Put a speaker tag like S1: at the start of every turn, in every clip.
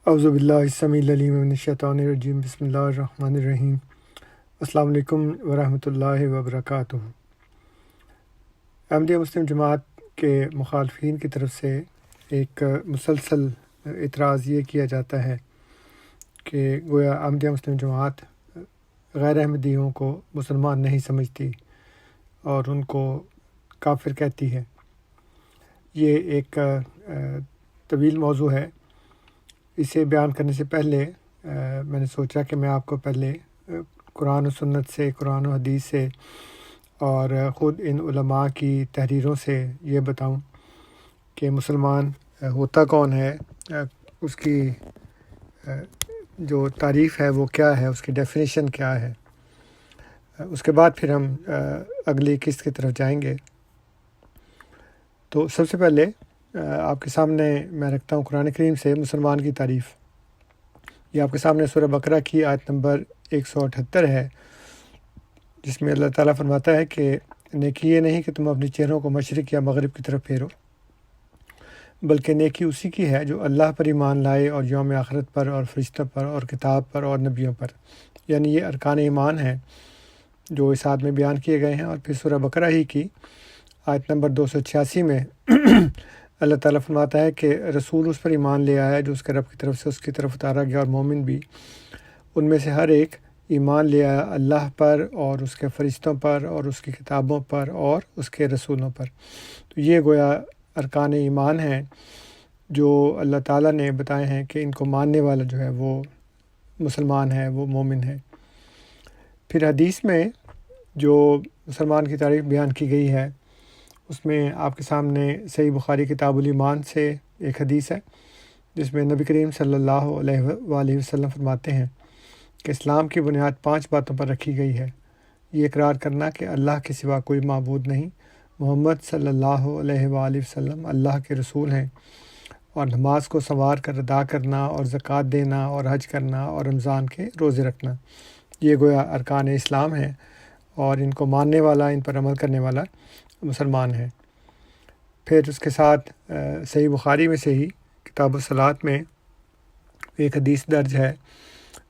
S1: اعوذ باللہ السمیع العلیم من الشیطان الرجیم بسم اللہ الرحمن الرحیم۔ السلام علیکم ورحمۃ اللہ وبرکاتہ۔ احمدیہ مسلم جماعت کے مخالفین کی طرف سے ایک مسلسل اعتراض یہ کیا جاتا ہے کہ گویا احمدیہ مسلم جماعت غیر احمدیوں کو مسلمان نہیں سمجھتی اور ان کو کافر کہتی ہے۔ یہ ایک طویل موضوع ہے۔ اسے بیان کرنے سے پہلے میں نے سوچا کہ میں آپ کو پہلے قرآن و سنت سے، قرآن و حدیث سے اور خود ان علماء کی تحریروں سے یہ بتاؤں کہ مسلمان ہوتا کون ہے، اس کی جو تعریف ہے وہ کیا ہے، اس کی ڈیفینیشن کیا ہے۔ اس کے بعد پھر ہم اگلی قسط کی طرف جائیں گے۔ تو سب سے پہلے آپ کے سامنے میں رکھتا ہوں قرآن کریم سے مسلمان کی تعریف۔ یہ آپ کے سامنے سورہ بقرہ کی آیت نمبر 178 ہے، جس میں اللہ تعالیٰ فرماتا ہے کہ نیکی یہ نہیں کہ تم اپنے چہروں کو مشرق یا مغرب کی طرف پھیرو، بلکہ نیکی اسی کی ہے جو اللہ پر ایمان لائے اور یوم آخرت پر اور فرشتوں پر اور کتاب پر اور نبیوں پر۔ یعنی یہ ارکان ایمان ہیں جو اس آیت میں بیان کیے گئے ہیں۔ اور پھر سورہ بقرہ ہی کی آیت نمبر 286 میں اللہ تعالیٰ فرماتا ہے کہ رسول اس پر ایمان لے آیا جو اس کے رب کی طرف سے اس کی طرف اتارا گیا، اور مومن بھی ان میں سے ہر ایک ایمان لے آیا اللہ پر اور اس کے فرشتوں پر اور اس کی کتابوں پر اور اس کے رسولوں پر۔ تو یہ گویا ارکان ایمان ہیں جو اللہ تعالیٰ نے بتائے ہیں کہ ان کو ماننے والا جو ہے وہ مسلمان ہے، وہ مومن ہے۔ پھر حدیث میں جو مسلمان کی تعریف بیان کی گئی ہے، اس میں آپ کے سامنے صحیح بخاری کتاب الایمان سے ایک حدیث ہے، جس میں نبی کریم صلی اللہ علیہ وآلہ وسلم فرماتے ہیں کہ اسلام کی بنیاد 5 باتوں پر رکھی گئی ہے۔ یہ اقرار کرنا کہ اللہ کے سوا کوئی معبود نہیں، محمد صلی اللہ علیہ وآلہ وسلم اللہ کے رسول ہیں، اور نماز کو سنوار کر ادا کرنا اور زکوٰۃ دینا اور حج کرنا اور رمضان کے روزے رکھنا۔ یہ گویا ارکان اسلام ہیں، اور ان کو ماننے والا، ان پر عمل کرنے والا مسلمان ہے۔ پھر اس کے ساتھ صحیح بخاری میں سے ہی کتاب الصلاۃ میں ایک حدیث درج ہے،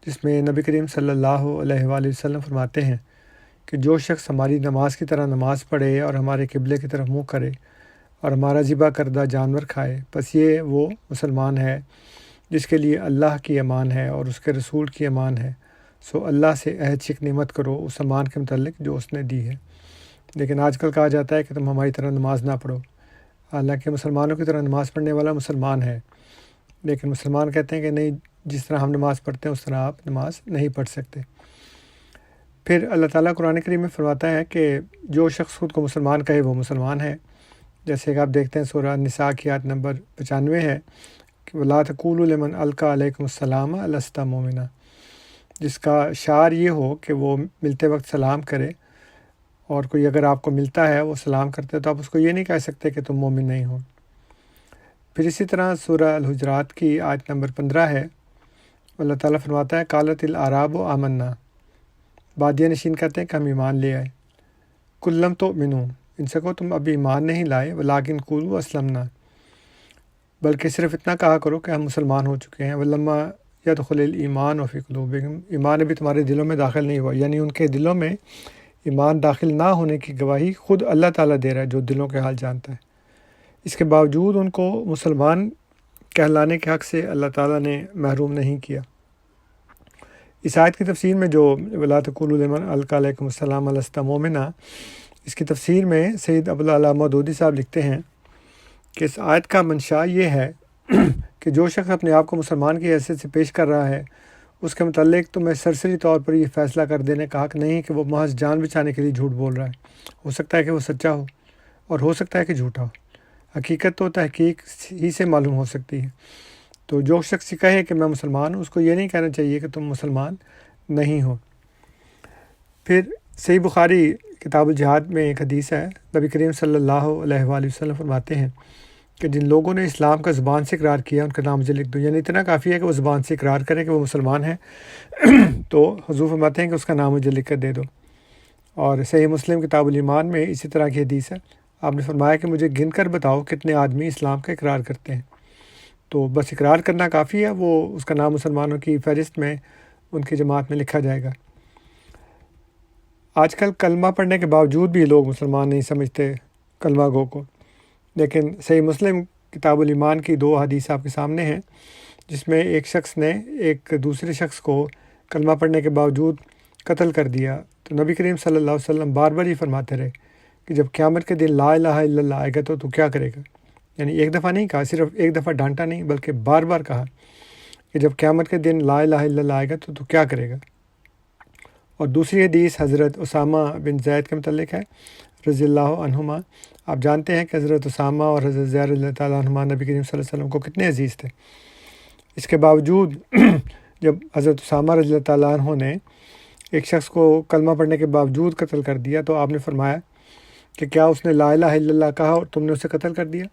S1: جس میں نبی کریم صلی اللہ علیہ وآلہ وسلم فرماتے ہیں کہ جو شخص ہماری نماز کی طرح نماز پڑھے اور ہمارے قبلے کی طرف منہ کرے اور ہمارا ذبح کردہ جانور کھائے، بس یہ وہ مسلمان ہے جس کے لیے اللہ کی امان ہے اور اس کے رسول کی امان ہے۔ سو اللہ سے عہد شکنی مت کرو اس امان کے متعلق جو اس نے دی ہے۔ لیکن آج کل کہا جاتا ہے کہ تم ہماری طرح نماز نہ پڑھو، حالانکہ مسلمانوں کی طرح نماز پڑھنے والا مسلمان ہے، لیکن مسلمان کہتے ہیں کہ نہیں، جس طرح ہم نماز پڑھتے ہیں اس طرح آپ نماز نہیں پڑھ سکتے۔ پھر اللہ تعالیٰ قرآن کریم میں فرماتا ہے کہ جو شخص خود کو مسلمان کہے وہ مسلمان ہے، جیسے کہ آپ دیکھتے ہیں سورہ النساء کی آیت نمبر 95 ہے کہ وَلَا تَقُولُوا لِمَنْ أَلْقَىٰ عَلَيْكُمُ السَّلَامَ لَسْتَ مُؤْمِنًا، جس کا شعار یہ ہو کہ وہ ملتے وقت سلام کرے، اور کوئی اگر آپ کو ملتا ہے وہ سلام کرتے تو آپ اس کو یہ نہیں کہہ سکتے کہ تم مومن نہیں ہو۔ پھر اسی طرح سورہ الحجرات کی آیت نمبر 15 ہے، اللہ تعالیٰ فرماتا ہے قالت الاعراب آمنا، بادیہ نشین کہتے ہیں کہ ہم ایمان لے آئے، قل لم تؤمنوا، ان سے کہو تم ابھی ایمان نہیں لائے، ولکن قولوا اسلمنا، بلکہ صرف اتنا کہا کرو کہ ہم مسلمان ہو چکے ہیں، ولما يدخل الایمان فی قلوبکم، ایمان ابھی تمہارے دلوں میں داخل نہیں ہوا، یعنی ان کے دلوں میں ایمان داخل نہ ہونے کی گواہی خود اللہ تعالیٰ دے رہا ہے جو دلوں کے حال جانتا ہے۔ اس کے باوجود ان کو مسلمان کہلانے کے حق سے اللہ تعالیٰ نے محروم نہیں کیا۔ اس آیت کی تفسیر میں جو وَلَا تَقُولُوا لِمَنْ أَلْقَىٰ عَلَيْكُمُ السَّلَامَ لَسْتَ مُؤْمِنًا، اس کی تفسیر میں سید ابوالعلا مودودی صاحب لکھتے ہیں کہ اس آیت کا منشا یہ ہے کہ جو شخص اپنے آپ کو مسلمان کی حیثیت سے پیش کر رہا ہے، اس کے متعلق تو میں سرسری طور پر یہ فیصلہ کر دینے کا حق نہیں کہ وہ محض جان بچانے کے لیے جھوٹ بول رہا ہے۔ ہو سکتا ہے کہ وہ سچا ہو اور ہو سکتا ہے کہ جھوٹا ہو، حقیقت تو تحقیق ہی سے معلوم ہو سکتی ہے۔ تو جو شخص کہے کہ میں مسلمان ہوں، اس کو یہ نہیں کہنا چاہیے کہ تم مسلمان نہیں ہو۔ پھر صحیح بخاری کتاب الجہاد میں ایک حدیث ہے، نبی کریم صلی اللہ علیہ وآلہ وسلم فرماتے ہیں کہ جن لوگوں نے اسلام کا زبان سے اقرار کیا ان کا نام مجھے لکھ دو، یعنی اتنا کافی ہے کہ وہ زبان سے اقرار کرے کہ وہ مسلمان ہیں تو حضور فرماتے ہیں کہ اس کا نام مجھے لکھ کر دے دو۔ اور صحیح مسلم کتاب الایمان میں اسی طرح کی حدیث ہے، آپ نے فرمایا کہ مجھے گن کر بتاؤ کتنے آدمی اسلام کا اقرار کرتے ہیں۔ تو بس اقرار کرنا کافی ہے، وہ اس کا نام مسلمانوں کی فہرست میں ان کی جماعت میں لکھا جائے گا۔ آج کل کلمہ پڑھنے کے باوجود بھی لوگ مسلمان نہیں سمجھتے کلمہ گو کو، لیکن صحیح مسلم کتاب الایمان کی 2 حدیث آپ کے سامنے ہیں، جس میں ایک شخص نے ایک دوسرے شخص کو کلمہ پڑھنے کے باوجود قتل کر دیا، تو نبی کریم صلی اللہ علیہ وسلم بار بار ہی فرماتے رہے کہ جب قیامت کے دن لا الہ الا اللہ آئے گا تو کیا کرے گا؟ یعنی ایک دفعہ نہیں کہا، صرف ایک دفعہ ڈانٹا نہیں بلکہ بار بار کہا کہ جب قیامت کے دن لا الہ الا اللہ آئے گا تو کیا کرے گا؟ اور دوسری حدیث حضرت اسامہ بن زید کے متعلق ہے رضی اللہ عنہما۔ آپ جانتے ہیں کہ حضرت اسامہ اور حضرت زید رضی اللہ تعالیٰ عنہما نبی کریم صلی اللہ علیہ وسلم کو کتنے عزیز تھے۔ اس کے باوجود جب حضرت اسامہ رضی اللہ تعالیٰ عنہ نے ایک شخص کو کلمہ پڑھنے کے باوجود قتل کر دیا تو آپ نے فرمایا کہ کیا اس نے لا الہ الا اللہ کہا اور تم نے اسے قتل کر دیا؟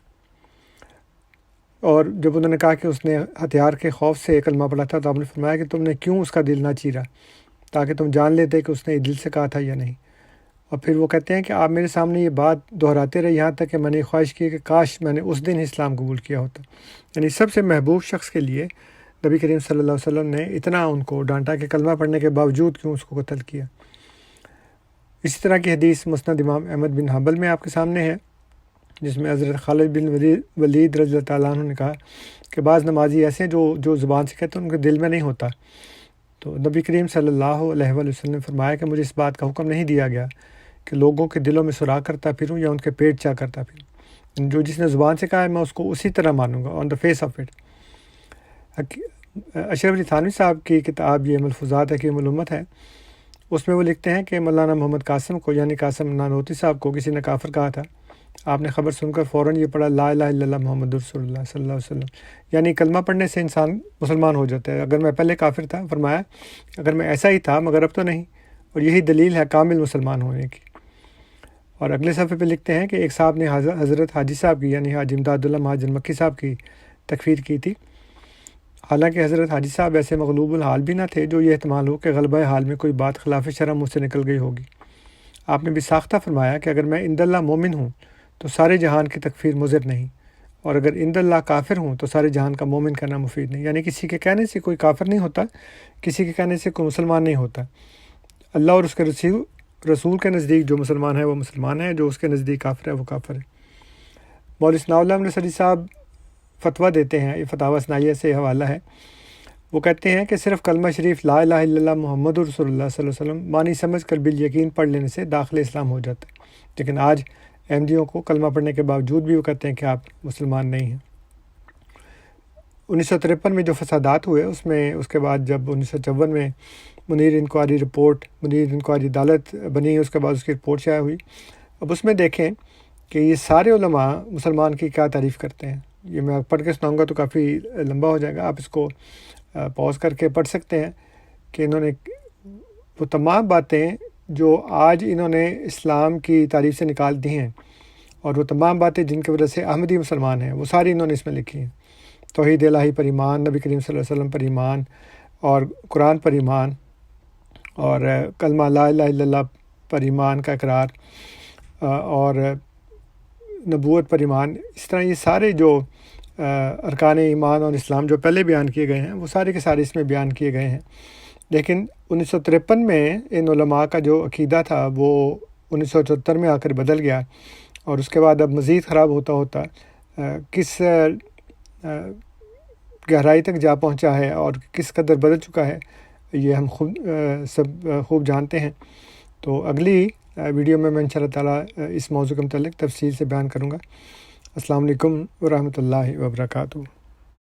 S1: اور جب انہوں نے کہا کہ اس نے ہتھیار کے خوف سے کلمہ پڑھا تھا تو آپ نے فرمایا کہ تم نے کیوں اس کا دل نہ چیرا تاکہ تم جان لیتے کہ اس نے دل سے کہا تھا یا نہیں۔ اور پھر وہ کہتے ہیں کہ آپ میرے سامنے یہ بات دہراتے رہے یہاں تک کہ میں نے خواہش کی کہ کاش میں نے اس دن اسلام قبول کیا ہوتا۔ یعنی سب سے محبوب شخص کے لیے نبی کریم صلی اللہ علیہ وسلم نے اتنا ان کو ڈانٹا کہ کلمہ پڑھنے کے باوجود کیوں اس کو قتل کیا۔ اسی طرح کی حدیث مسند امام احمد بن حنبل میں آپ کے سامنے ہے، جس میں حضرت خالد بن ولید رضی اللہ تعالیٰ عنہ نے کہا کہ بعض نمازی ایسے ہیں جو زبان سے کہتے ہیں ان کے دل میں نہیں ہوتا۔ تو نبی کریم صلی اللہ علیہ وسلم نے فرمایا کہ مجھے اس بات کا حکم نہیں دیا گیا کہ لوگوں کے دلوں میں سراغ کرتا پھروں یا ان کے پیٹ چاہ کرتا پھروں۔ جو جس نے زبان سے کہا ہے میں اس کو اسی طرح مانوں گا آن the face of it. Ashraf Ali Thanvi صاحب کی کتاب یہ ملفوظات حکیم الامت ہے، اس میں وہ لکھتے ہیں کہ مولانا محمد قاسم کو یعنی قاسم نانوتوی صاحب کو کسی نے کافر کہا تھا۔ آپ نے خبر سن کر فوراً یہ پڑھا لا الہ الا اللہ محمد رسول اللہ صلی اللہ علیہ وسلم، یعنی کلمہ پڑھنے سے انسان مسلمان ہو جاتا ہے۔ اگر میں پہلے کافر تھا، فرمایا اگر میں ایسا ہی تھا مگر اب تو نہیں، اور یہی دلیل ہے کامل مسلمان ہونے کی۔ اور اگلے صفحے پہ لکھتے ہیں کہ ایک صاحب نے حضرت حاجی صاحب کی یعنی حاجی امداد اللہ مہاجر مکی صاحب کی تکفیر کی تھی، حالانکہ حضرت حاجی صاحب ایسے مغلوب الحال بھی نہ تھے جو یہ احتمال ہو کہ غلبہ حال میں کوئی بات خلاف شرع مجھ سے نکل گئی ہوگی۔ آپ نے بھی ساختہ فرمایا کہ اگر میں عند اللہ مومن ہوں تو سارے جہان کی تکفیر مضر نہیں، اور اگر عند اللہ کافر ہوں تو سارے جہان کا مومن کرنا مفید نہیں۔ یعنی کسی کے کہنے سے کوئی کافر نہیں ہوتا، کسی کے کہنے سے کوئی مسلمان نہیں ہوتا۔ اللہ اور اس کے رسول کے نزدیک جو مسلمان ہے وہ مسلمان ہے، جو اس کے نزدیک کافر ہے وہ کافر ہے۔ مولوی ثناء اللہ نصری صاحب فتویٰ دیتے ہیں، یہ فتاویٰ ثنائیہ سے حوالہ ہے، وہ کہتے ہیں کہ صرف کلمہ شریف لا الہ الا اللہ محمد رسول اللہ صلی اللہ علیہ وسلم معنی سمجھ کر بالیقین پڑھ لینے سے داخل اسلام ہو جاتا ہے، لیکن آج احمدیوں کو کلمہ پڑھنے کے باوجود بھی وہ کہتے ہیں کہ آپ مسلمان نہیں ہیں۔ 1953 میں جو فسادات ہوئے اس کے بعد جب 1954 میں منیر انکوائری عدالت بنی، اس کے بعد اس کی رپورٹ شائع ہوئی۔ اب اس میں دیکھیں کہ یہ سارے علماء مسلمان کی کیا تعریف کرتے ہیں۔ یہ میں پڑھ کے سناؤں گا تو کافی لمبا ہو جائے گا، آپ اس کو پاز کر کے پڑھ سکتے ہیں کہ انہوں نے وہ تمام باتیں جو آج انہوں نے اسلام کی تعریف سے نکال دی ہیں، اور وہ تمام باتیں جن کی وجہ سے احمدی مسلمان ہیں، وہ ساری انہوں نے اس میں لکھی ہیں۔ توحید الہی پر ایمان، نبی کریم صلی اللہ علیہ وسلم پر ایمان، اور قرآن پر ایمان، اور کلمہ لا الہ الا اللہ پر ایمان کا اقرار، اور نبوت پر ایمان۔ اس طرح یہ سارے جو ارکان ایمان اور اسلام جو پہلے بیان کیے گئے ہیں وہ سارے کے سارے اس میں بیان کیے گئے ہیں۔ لیکن 1953 میں ان علماء کا جو عقیدہ تھا وہ 1974 میں آ کر بدل گیا، اور اس کے بعد اب مزید خراب ہوتا ہوتا کس گہرائی تک جا پہنچا ہے اور کس قدر بدل چکا ہے، یہ ہم سب خوب جانتے ہیں۔ تو اگلی ویڈیو میں انشاءاللہ تعالیٰ اس موضوع کے متعلق تفصیل سے بیان کروں گا۔ السلام علیکم ورحمۃ اللہ وبرکاتہ۔